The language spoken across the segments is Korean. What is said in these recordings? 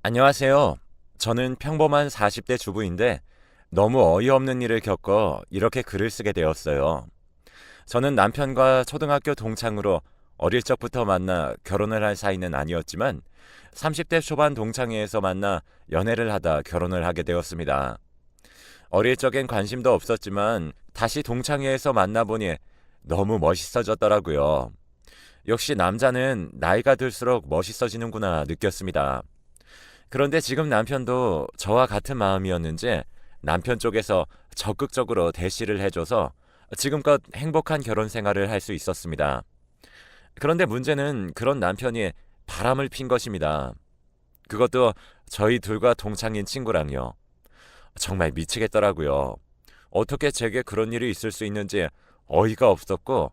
안녕하세요. 저는 평범한 40대 주부인데 너무 어이없는 일을 겪어 이렇게 글을 쓰게 되었어요. 저는 남편과 초등학교 동창으로 어릴 적부터 만나 결혼을 할 사이는 아니었지만 30대 초반 동창회에서 만나 연애를 하다 결혼을 하게 되었습니다. 어릴 적엔 관심도 없었지만 다시 동창회에서 만나보니 너무 멋있어졌더라고요. 역시 남자는 나이가 들수록 멋있어지는구나 느꼈습니다. 그런데 지금 남편도 저와 같은 마음이었는지 남편 쪽에서 적극적으로 대시를 해줘서 지금껏 행복한 결혼 생활을 할 수 있었습니다. 그런데 문제는 그런 남편이 바람을 핀 것입니다. 그것도 저희 둘과 동창인 친구랑요. 정말 미치겠더라고요. 어떻게 제게 그런 일이 있을 수 있는지 어이가 없었고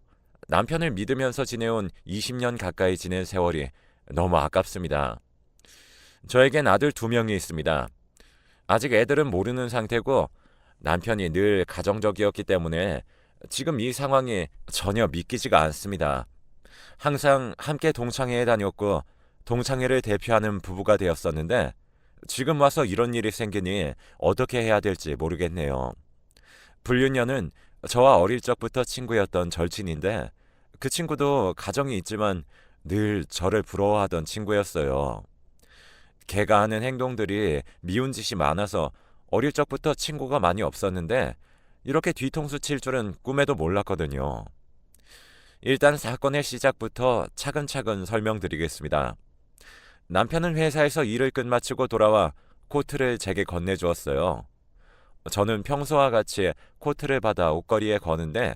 남편을 믿으면서 지내온 20년 가까이 지낸 세월이 너무 아깝습니다. 저에겐 아들 두 명이 있습니다. 아직 애들은 모르는 상태고 남편이 늘 가정적이었기 때문에 지금 이 상황이 전혀 믿기지가 않습니다. 항상 함께 동창회에 다녔고 동창회를 대표하는 부부가 되었었는데 지금 와서 이런 일이 생기니 어떻게 해야 될지 모르겠네요. 불륜녀는 저와 어릴 적부터 친구였던 절친인데 그 친구도 가정이 있지만 늘 저를 부러워하던 친구였어요. 걔가 하는 행동들이 미운 짓이 많아서 어릴 적부터 친구가 많이 없었는데 이렇게 뒤통수 칠 줄은 꿈에도 몰랐거든요. 일단 사건의 시작부터 차근차근 설명드리겠습니다. 남편은 회사에서 일을 끝마치고 돌아와 코트를 제게 건네주었어요. 저는 평소와 같이 코트를 받아 옷걸이에 거는데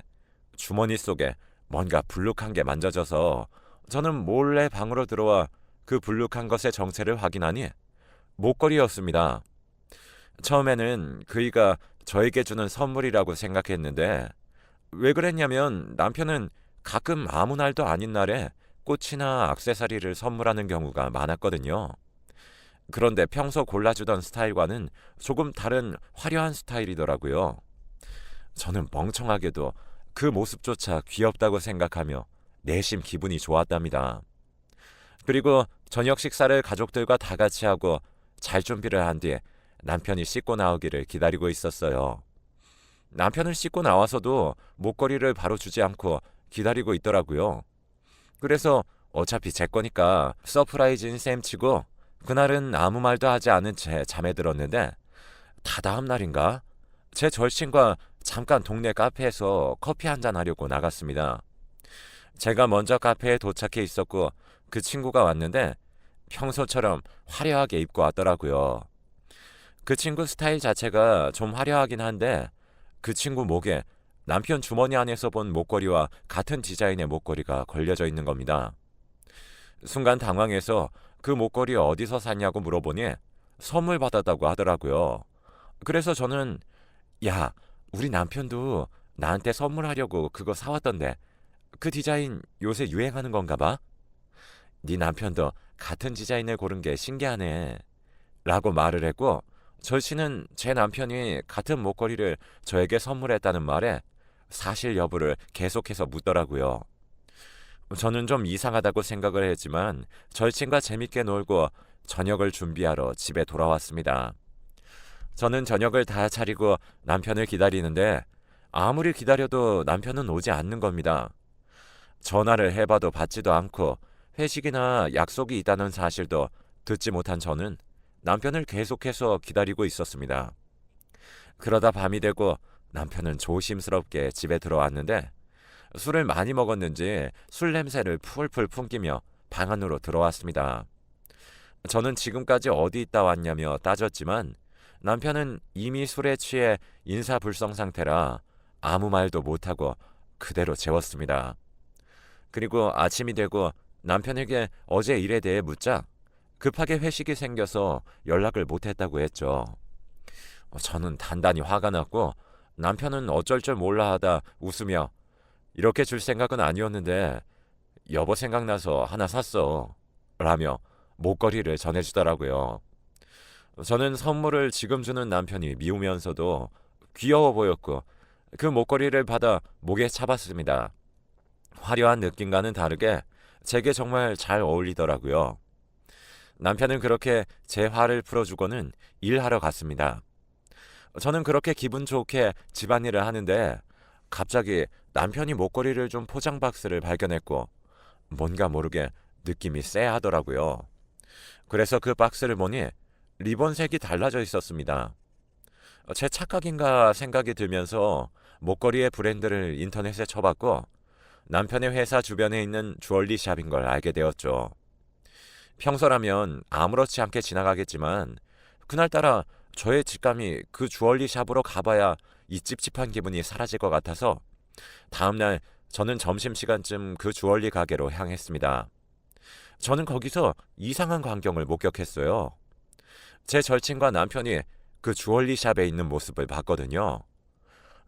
주머니 속에 뭔가 불룩한 게 만져져서 저는 몰래 방으로 들어와 그 불룩한 것의 정체를 확인하니 목걸이였습니다. 처음에는 그이가 저에게 주는 선물이라고 생각했는데 왜 그랬냐면 남편은 가끔 아무 날도 아닌 날에 꽃이나 액세서리를 선물하는 경우가 많았거든요. 그런데 평소 골라주던 스타일과는 조금 다른 화려한 스타일이더라고요. 저는 멍청하게도 그 모습조차 귀엽다고 생각하며 내심 기분이 좋았답니다. 그리고 저녁 식사를 가족들과 다 같이 하고 잘 준비를 한 뒤에 남편이 씻고 나오기를 기다리고 있었어요. 남편은 씻고 나와서도 목걸이를 바로 주지 않고 기다리고 있더라고요. 그래서 어차피 제 거니까 서프라이즈인 셈 치고 그날은 아무 말도 하지 않은 채 잠에 들었는데 다다음 날인가? 제 절친과 잠깐 동네 카페에서 커피 한잔 하려고 나갔습니다. 제가 먼저 카페에 도착해 있었고 그 친구가 왔는데 평소처럼 화려하게 입고 왔더라고요. 그 친구 스타일 자체가 좀 화려하긴 한데 그 친구 목에 남편 주머니 안에서 본 목걸이와 같은 디자인의 목걸이가 걸려져 있는 겁니다. 순간 당황해서 그 목걸이 어디서 샀냐고 물어보니 선물 받았다고 하더라고요. 그래서 저는 야, 우리 남편도 나한테 선물하려고 그거 사왔던데 그 디자인 요새 유행하는 건가 봐? 네 남편도 같은 디자인을 고른 게 신기하네. 라고 말을 했고 절친은 제 남편이 같은 목걸이를 저에게 선물했다는 말에 사실 여부를 계속해서 묻더라고요. 저는 좀 이상하다고 생각을 했지만 절친과 재밌게 놀고 저녁을 준비하러 집에 돌아왔습니다. 저는 저녁을 다 차리고 남편을 기다리는데 아무리 기다려도 남편은 오지 않는 겁니다. 전화를 해봐도 받지도 않고 회식이나 약속이 있다는 사실도 듣지 못한 저는 남편을 계속해서 기다리고 있었습니다. 그러다 밤이 되고 남편은 조심스럽게 집에 들어왔는데 술을 많이 먹었는지 술 냄새를 풀풀 풍기며 방 안으로 들어왔습니다. 저는 지금까지 어디 있다 왔냐며 따졌지만 남편은 이미 술에 취해 인사불성 상태라 아무 말도 못하고 그대로 재웠습니다. 그리고 아침이 되고 남편에게 어제 일에 대해 묻자 급하게 회식이 생겨서 연락을 못했다고 했죠. 저는 단단히 화가 났고 남편은 어쩔 줄 몰라 하다 웃으며 이렇게 줄 생각은 아니었는데 여보 생각나서 하나 샀어 라며 목걸이를 전해주더라고요. 저는 선물을 지금 주는 남편이 미우면서도 귀여워 보였고 그 목걸이를 받아 목에 차봤습니다. 화려한 느낌과는 다르게 제게 정말 잘 어울리더라고요. 남편은 그렇게 제 화를 풀어주고는 일하러 갔습니다. 저는 그렇게 기분 좋게 집안일을 하는데 갑자기 남편이 목걸이를 준 포장 박스를 발견했고 뭔가 모르게 느낌이 쎄하더라고요. 그래서 그 박스를 보니 리본색이 달라져 있었습니다. 제 착각인가 생각이 들면서 목걸이의 브랜드를 인터넷에 쳐봤고 남편의 회사 주변에 있는 주얼리 샵인 걸 알게 되었죠. 평소라면 아무렇지 않게 지나가겠지만 그날따라 저의 직감이 그 주얼리 샵으로 가봐야 이 찝찝한 기분이 사라질 것 같아서 다음날 저는 점심시간쯤 그 주얼리 가게로 향했습니다. 저는 거기서 이상한 광경을 목격했어요. 제 절친과 남편이 그 주얼리 샵에 있는 모습을 봤거든요.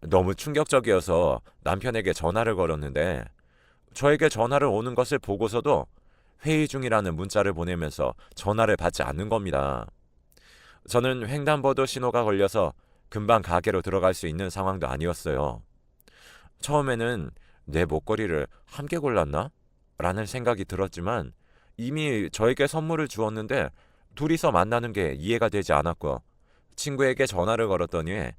너무 충격적이어서 남편에게 전화를 걸었는데 저에게 전화를 오는 것을 보고서도 회의 중이라는 문자를 보내면서 전화를 받지 않는 겁니다. 저는 횡단보도 신호가 걸려서 금방 가게로 들어갈 수 있는 상황도 아니었어요. 처음에는 내 목걸이를 함께 골랐나? 라는 생각이 들었지만 이미 저에게 선물을 주었는데 둘이서 만나는 게 이해가 되지 않았고 친구에게 전화를 걸었더니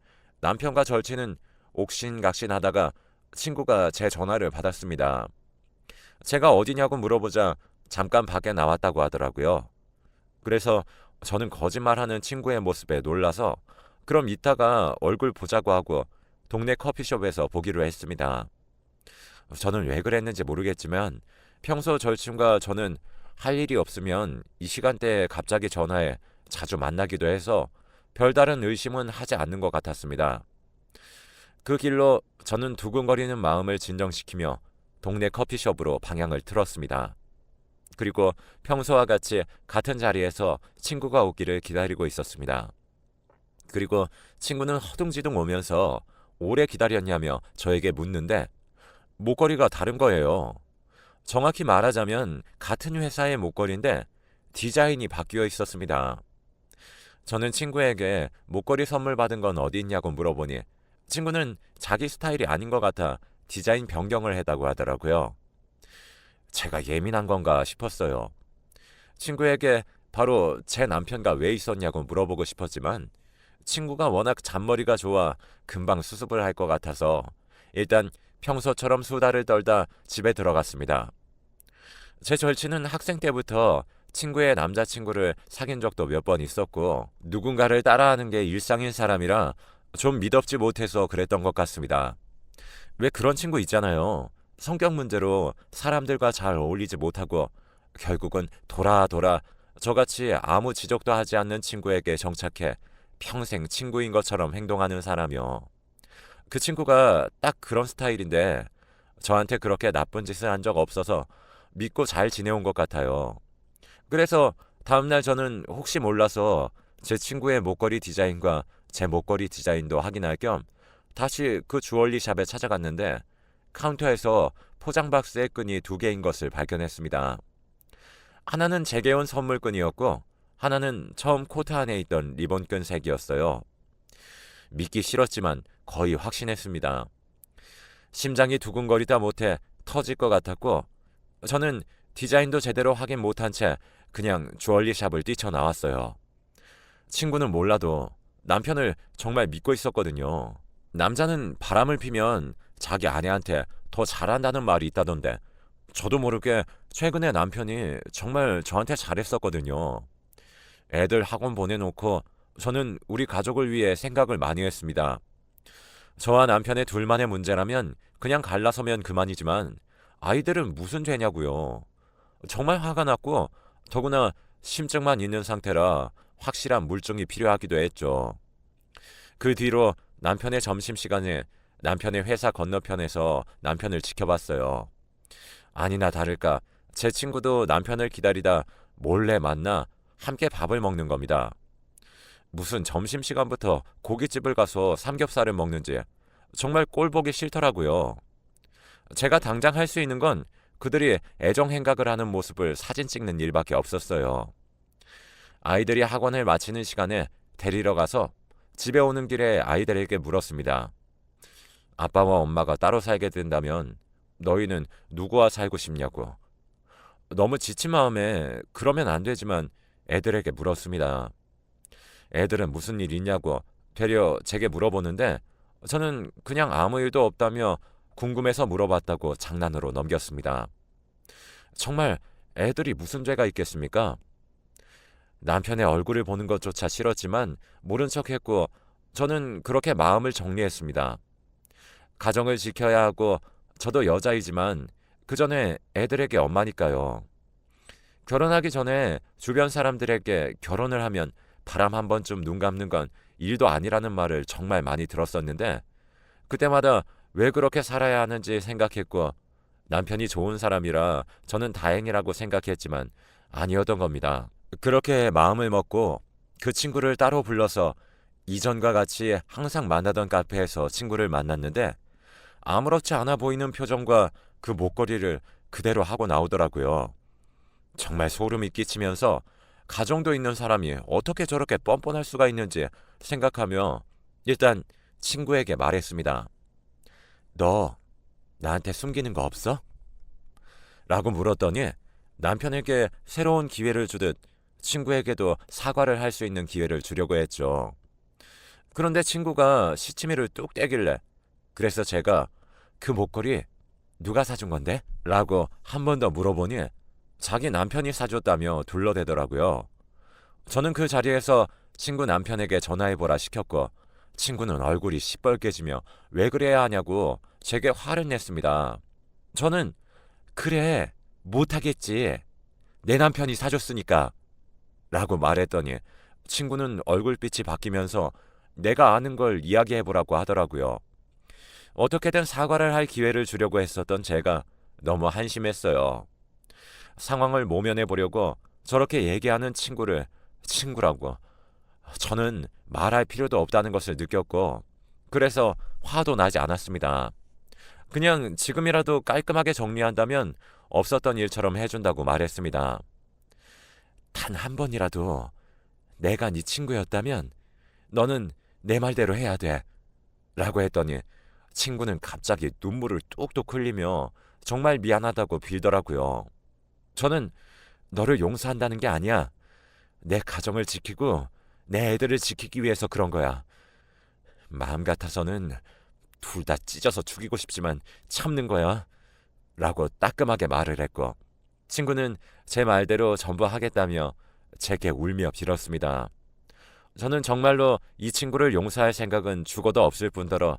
남편과 절친은 옥신각신하다가 친구가 제 전화를 받았습니다. 제가 어디냐고 물어보자 잠깐 밖에 나왔다고 하더라고요. 그래서 저는 거짓말하는 친구의 모습에 놀라서 그럼 이따가 얼굴 보자고 하고 동네 커피숍에서 보기로 했습니다. 저는 왜 그랬는지 모르겠지만 평소 절친과 저는 할 일이 없으면 이 시간대에 갑자기 전화해 자주 만나기도 해서 별다른 의심은 하지 않는 것 같았습니다. 그 길로 저는 두근거리는 마음을 진정시키며 동네 커피숍으로 방향을 틀었습니다. 그리고 평소와 같이 같은 자리에서 친구가 오기를 기다리고 있었습니다. 그리고 친구는 허둥지둥 오면서 오래 기다렸냐며 저에게 묻는데 목걸이가 다른 거예요. 정확히 말하자면 같은 회사의 목걸이인데 디자인이 바뀌어 있었습니다. 저는 친구에게 목걸이 선물 받은 건 어디 있냐고 물어보니 친구는 자기 스타일이 아닌 것 같아 디자인 변경을 했다고 하더라고요. 제가 예민한 건가 싶었어요. 친구에게 바로 제 남편과 왜 있었냐고 물어보고 싶었지만 친구가 워낙 잔머리가 좋아 금방 수습을 할 것 같아서 일단 평소처럼 수다를 떨다 집에 들어갔습니다. 제 절친은 학생 때부터 친구의 남자친구를 사귄 적도 몇 번 있었고 누군가를 따라하는 게 일상인 사람이라 좀 미덥지 못해서 그랬던 것 같습니다. 왜 그런 친구 있잖아요. 성격 문제로 사람들과 잘 어울리지 못하고 결국은 돌아 저같이 아무 지적도 하지 않는 친구에게 정착해 평생 친구인 것처럼 행동하는 사람이요. 그 친구가 딱 그런 스타일인데 저한테 그렇게 나쁜 짓을 한 적 없어서 믿고 잘 지내온 것 같아요. 그래서 다음날 저는 혹시 몰라서 제 친구의 목걸이 디자인과 제 목걸이 디자인도 확인할 겸 다시 그 주얼리 샵에 찾아갔는데 카운터에서 포장 박스의 끈이 2개인 것을 발견했습니다. 하나는 제게 온 선물끈이었고 하나는 처음 코트 안에 있던 리본끈 색이었어요. 믿기 싫었지만 거의 확신했습니다. 심장이 두근거리다 못해 터질 것 같았고 저는 디자인도 제대로 확인 못한 채 그냥 주얼리 샵을 뛰쳐나왔어요. 친구는 몰라도 남편을 정말 믿고 있었거든요. 남자는 바람을 피면 자기 아내한테 더 잘한다는 말이 있다던데 저도 모르게 최근에 남편이 정말 저한테 잘했었거든요. 애들 학원 보내놓고 저는 우리 가족을 위해 생각을 많이 했습니다. 저와 남편의 둘만의 문제라면 그냥 갈라서면 그만이지만 아이들은 무슨 죄냐고요. 정말 화가 났고 더구나 심증만 있는 상태라 확실한 물증이 필요하기도 했죠. 그 뒤로 남편의 점심시간에 남편의 회사 건너편에서 남편을 지켜봤어요. 아니나 다를까 제 친구도 남편을 기다리다 몰래 만나 함께 밥을 먹는 겁니다. 무슨 점심시간부터 고깃집을 가서 삼겹살을 먹는지 정말 꼴보기 싫더라고요. 제가 당장 할 수 있는 건 그들이 애정 행각을 하는 모습을 사진 찍는 일밖에 없었어요. 아이들이 학원을 마치는 시간에 데리러 가서 집에 오는 길에 아이들에게 물었습니다. 아빠와 엄마가 따로 살게 된다면 너희는 누구와 살고 싶냐고. 너무 지친 마음에 그러면 안 되지만 애들에게 물었습니다. 애들은 무슨 일 있냐고 되려 제게 물어보는데 저는 그냥 아무 일도 없다며 궁금해서 물어봤다고 장난으로 넘겼습니다. 정말 애들이 무슨 죄가 있겠습니까? 남편의 얼굴을 보는 것조차 싫었지만 모른 척했고 저는 그렇게 마음을 정리했습니다. 가정을 지켜야 하고 저도 여자이지만 그 전에 애들에게 엄마니까요. 결혼하기 전에 주변 사람들에게 결혼을 하면 바람 한 번쯤 눈 감는 건 일도 아니라는 말을 정말 많이 들었었는데 그때마다 왜 그렇게 살아야 하는지 생각했고 남편이 좋은 사람이라 저는 다행이라고 생각했지만 아니었던 겁니다. 그렇게 마음을 먹고 그 친구를 따로 불러서 이전과 같이 항상 만나던 카페에서 친구를 만났는데 아무렇지 않아 보이는 표정과 그 목걸이를 그대로 하고 나오더라고요. 정말 소름이 끼치면서 가정도 있는 사람이 어떻게 저렇게 뻔뻔할 수가 있는지 생각하며 일단 친구에게 말했습니다. 너 나한테 숨기는 거 없어? 라고 물었더니 남편에게 새로운 기회를 주듯 친구에게도 사과를 할 수 있는 기회를 주려고 했죠. 그런데 친구가 시치미를 뚝 떼길래 그래서 제가 그 목걸이 누가 사준 건데? 라고 한 번 더 물어보니 자기 남편이 사줬다며 둘러대더라고요. 저는 그 자리에서 친구 남편에게 전화해보라 시켰고 친구는 얼굴이 시뻘개지며 왜 그래야 하냐고 제게 화를 냈습니다. 저는 그래 못하겠지 내 남편이 사줬으니까 라고 말했더니 친구는 얼굴빛이 바뀌면서 내가 아는 걸 이야기해보라고 하더라고요. 어떻게든 사과를 할 기회를 주려고 했었던 제가 너무 한심했어요. 상황을 모면해 보려고 저렇게 얘기하는 친구를 친구라고 저는 말할 필요도 없다는 것을 느꼈고 그래서 화도 나지 않았습니다. 그냥 지금이라도 깔끔하게 정리한다면 없었던 일처럼 해준다고 말했습니다. 단 한 번이라도 내가 네 친구였다면 너는 내 말대로 해야 돼 라고 했더니 친구는 갑자기 눈물을 뚝뚝 흘리며 정말 미안하다고 빌더라고요. 저는 너를 용서한다는 게 아니야. 내 가정을 지키고 내 애들을 지키기 위해서 그런 거야. 마음 같아서는 둘 다 찢어서 죽이고 싶지만 참는 거야. 라고 따끔하게 말을 했고 친구는 제 말대로 전부 하겠다며 제게 울며 빌었습니다. 저는 정말로 이 친구를 용서할 생각은 죽어도 없을 뿐더러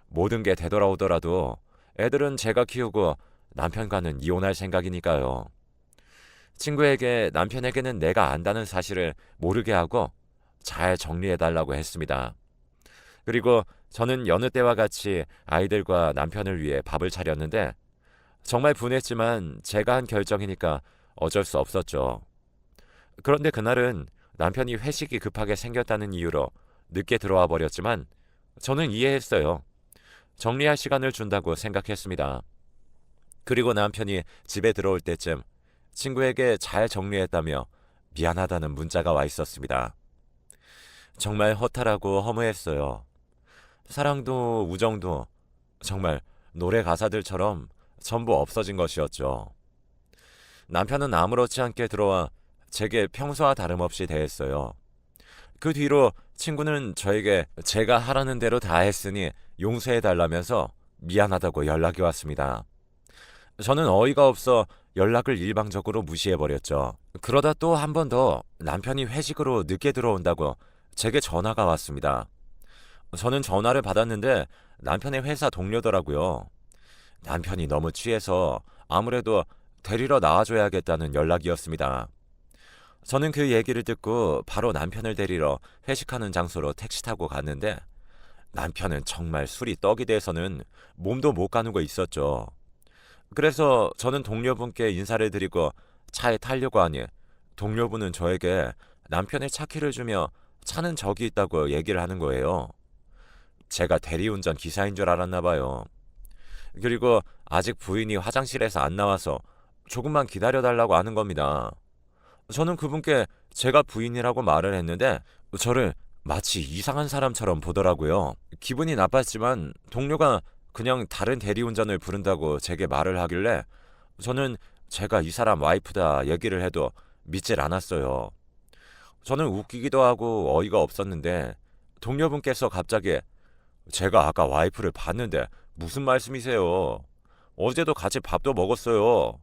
모든 게 되돌아오더라도 애들은 제가 키우고 남편과는 이혼할 생각이니까요. 친구에게 남편에게는 내가 안다는 사실을 모르게 하고 잘 정리해달라고 했습니다. 그리고 저는 여느 때와 같이 아이들과 남편을 위해 밥을 차렸는데 정말 분했지만 제가 한 결정이니까 어쩔 수 없었죠. 그런데 그날은 남편이 회식이 급하게 생겼다는 이유로 늦게 들어와 버렸지만 저는 이해했어요. 정리할 시간을 준다고 생각했습니다. 그리고 남편이 집에 들어올 때쯤 친구에게 잘 정리했다며 미안하다는 문자가 와 있었습니다. 정말 허탈하고 허무했어요. 사랑도 우정도 정말 노래 가사들처럼 전부 없어진 것이었죠. 남편은 아무렇지 않게 들어와 제게 평소와 다름없이 대했어요. 그 뒤로 친구는 저에게 제가 하라는 대로 다 했으니 용서해달라면서 미안하다고 연락이 왔습니다. 저는 어이가 없어 연락을 일방적으로 무시해버렸죠. 그러다 또 한 번 더 남편이 회식으로 늦게 들어온다고 제게 전화가 왔습니다. 저는 전화를 받았는데 남편의 회사 동료더라고요. 남편이 너무 취해서 아무래도 데리러 나와줘야겠다는 연락이었습니다. 저는 그 얘기를 듣고 바로 남편을 데리러 회식하는 장소로 택시 타고 갔는데 남편은 정말 술이 떡이 돼서는 몸도 못 가누고 있었죠. 그래서 저는 동료분께 인사를 드리고 차에 타려고 하니 동료분은 저에게 남편의 차 키를 주며 차는 저기 있다고 얘기를 하는 거예요. 제가 대리운전 기사인 줄 알았나 봐요. 그리고 아직 부인이 화장실에서 안 나와서 조금만 기다려달라고 하는 겁니다. 저는 그분께 제가 부인이라고 말을 했는데 저를 마치 이상한 사람처럼 보더라고요. 기분이 나빴지만 동료가 그냥 다른 대리운전을 부른다고 제게 말을 하길래 저는 제가 이 사람 와이프다 얘기를 해도 믿질 않았어요. 저는 웃기기도 하고 어이가 없었는데 동료분께서 갑자기 제가 아까 와이프를 봤는데 무슨 말씀이세요? 어제도 같이 밥도 먹었어요.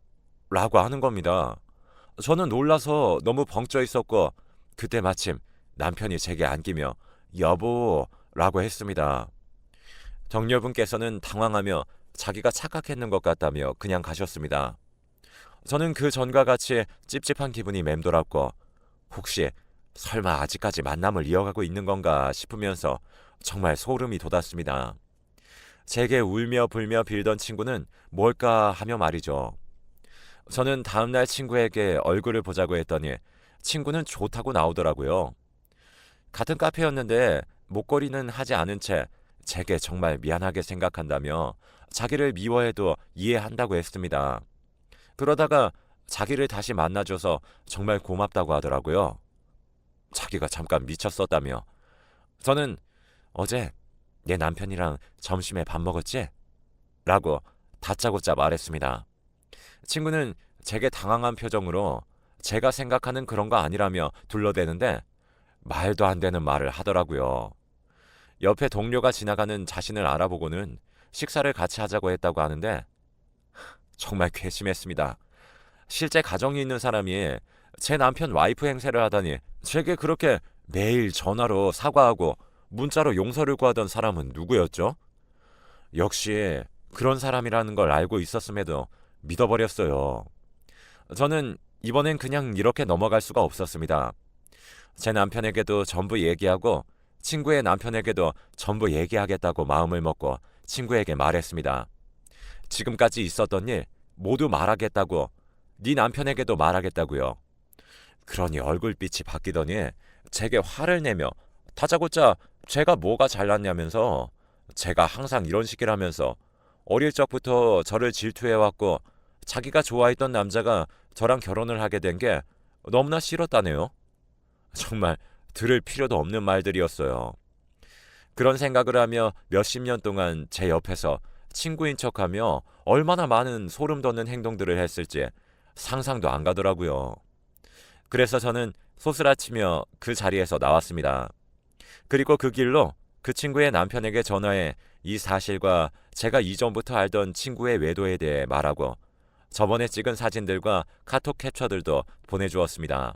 라고 하는 겁니다. 저는 놀라서 너무 벙쪄 있었고 그때 마침 남편이 제게 안기며 여보 라고 했습니다. 동료분께서는 당황하며 자기가 착각했는 것 같다며 그냥 가셨습니다. 저는 그 전과 같이 찝찝한 기분이 맴돌았고 혹시 설마 아직까지 만남을 이어가고 있는 건가 싶으면서 정말 소름이 돋았습니다. 제게 울며 불며 빌던 친구는 뭘까 하며 말이죠. 저는 다음날 친구에게 얼굴을 보자고 했더니 친구는 좋다고 나오더라고요. 같은 카페였는데 목걸이는 하지 않은 채 제게 정말 미안하게 생각한다며 자기를 미워해도 이해한다고 했습니다. 그러다가 자기를 다시 만나줘서 정말 고맙다고 하더라고요. 자기가 잠깐 미쳤었다며. 저는 어제 내 남편이랑 점심에 밥 먹었지? 라고 다짜고짜 말했습니다. 친구는 제게 당황한 표정으로 제가 생각하는 그런 거 아니라며 둘러대는데 말도 안 되는 말을 하더라고요. 옆에 동료가 지나가는 자신을 알아보고는 식사를 같이 하자고 했다고 하는데 정말 괘씸했습니다. 실제 가정이 있는 사람이 제 남편 와이프 행세를 하다니 제게 그렇게 매일 전화로 사과하고 문자로 용서를 구하던 사람은 누구였죠? 역시 그런 사람이라는 걸 알고 있었음에도 믿어버렸어요. 저는 이번엔 그냥 이렇게 넘어갈 수가 없었습니다. 제 남편에게도 전부 얘기하고 친구의 남편에게도 전부 얘기하겠다고 마음을 먹고 친구에게 말했습니다. 지금까지 있었던 일 모두 말하겠다고, 네 남편에게도 말하겠다고요. 그러니 얼굴빛이 바뀌더니 제게 화를 내며 다짜고짜 제가 뭐가 잘났냐면서 제가 항상 이런 식이라면서 어릴 적부터 저를 질투해왔고 자기가 좋아했던 남자가 저랑 결혼을 하게 된 게 너무나 싫었다네요. 정말 들을 필요도 없는 말들이었어요. 그런 생각을 하며 몇십 년 동안 제 옆에서 친구인 척하며 얼마나 많은 소름 돋는 행동들을 했을지 상상도 안 가더라고요. 그래서 저는 소스라치며 그 자리에서 나왔습니다. 그리고 그 길로 그 친구의 남편에게 전화해 이 사실과 제가 이전부터 알던 친구의 외도에 대해 말하고 저번에 찍은 사진들과 카톡 캡처들도 보내주었습니다.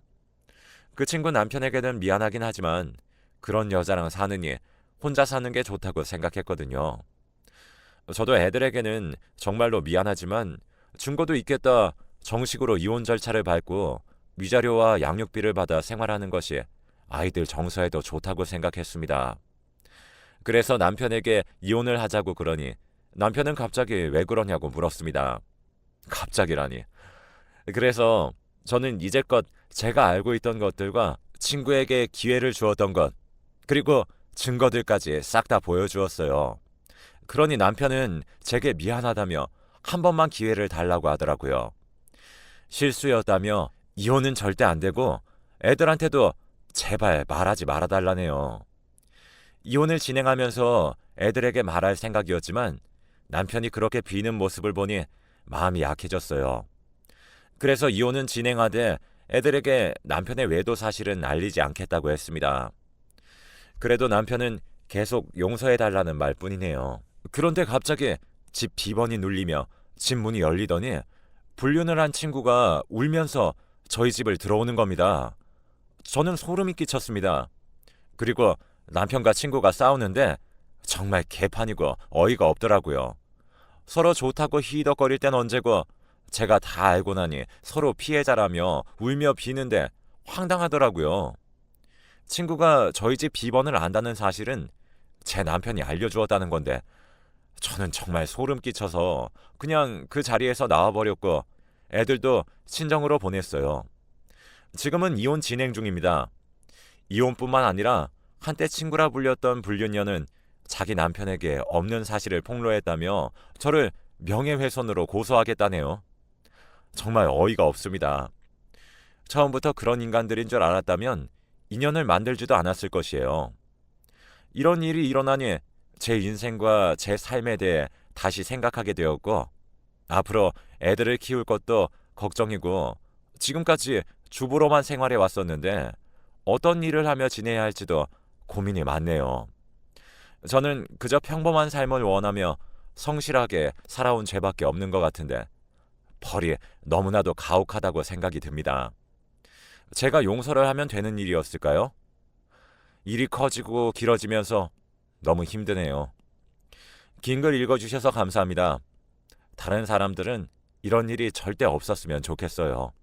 그 친구 남편에게는 미안하긴 하지만 그런 여자랑 사느니 혼자 사는 게 좋다고 생각했거든요. 저도 애들에게는 정말로 미안하지만 증거도 있겠다 정식으로 이혼 절차를 밟고 위자료와 양육비를 받아 생활하는 것이 아이들 정서에도 좋다고 생각했습니다. 그래서 남편에게 이혼을 하자고 그러니 남편은 갑자기 왜 그러냐고 물었습니다. 갑자기라니. 그래서 저는 이제껏 제가 알고 있던 것들과 친구에게 기회를 주었던 것, 그리고 증거들까지 싹 다 보여주었어요. 그러니 남편은 제게 미안하다며 한 번만 기회를 달라고 하더라고요. 실수였다며 이혼은 절대 안 되고 애들한테도 제발 말하지 말아달라네요. 이혼을 진행하면서 애들에게 말할 생각이었지만 남편이 그렇게 비는 모습을 보니 마음이 약해졌어요. 그래서 이혼은 진행하되 애들에게 남편의 외도 사실은 알리지 않겠다고 했습니다. 그래도 남편은 계속 용서해달라는 말뿐이네요. 그런데 갑자기 집 비번이 눌리며 집 문이 열리더니 불륜을 한 친구가 울면서 저희 집을 들어오는 겁니다. 저는 소름이 끼쳤습니다. 그리고 남편과 친구가 싸우는데 정말 개판이고 어이가 없더라고요. 서로 좋다고 히덕거릴 땐 언제고 제가 다 알고 나니 서로 피해자라며 울며 비는데 황당하더라고요. 친구가 저희 집 비번을 안다는 사실은 제 남편이 알려주었다는 건데 저는 정말 소름 끼쳐서 그냥 그 자리에서 나와버렸고 애들도 친정으로 보냈어요. 지금은 이혼 진행 중입니다. 이혼뿐만 아니라 한때 친구라 불렸던 불륜녀는 자기 남편에게 없는 사실을 폭로했다며 저를 명예훼손으로 고소하겠다네요. 정말 어이가 없습니다. 처음부터 그런 인간들인 줄 알았다면 인연을 만들지도 않았을 것이에요. 이런 일이 일어나니 제 인생과 제 삶에 대해 다시 생각하게 되었고 앞으로 애들을 키울 것도 걱정이고 지금까지 주부로만 생활해 왔었는데 어떤 일을 하며 지내야 할지도 고민이 많네요. 저는 그저 평범한 삶을 원하며 성실하게 살아온 죄밖에 없는 것 같은데 벌이 너무나도 가혹하다고 생각이 듭니다. 제가 용서를 하면 되는 일이었을까요? 일이 커지고 길어지면서 너무 힘드네요. 긴 글 읽어주셔서 감사합니다. 다른 사람들은 이런 일이 절대 없었으면 좋겠어요.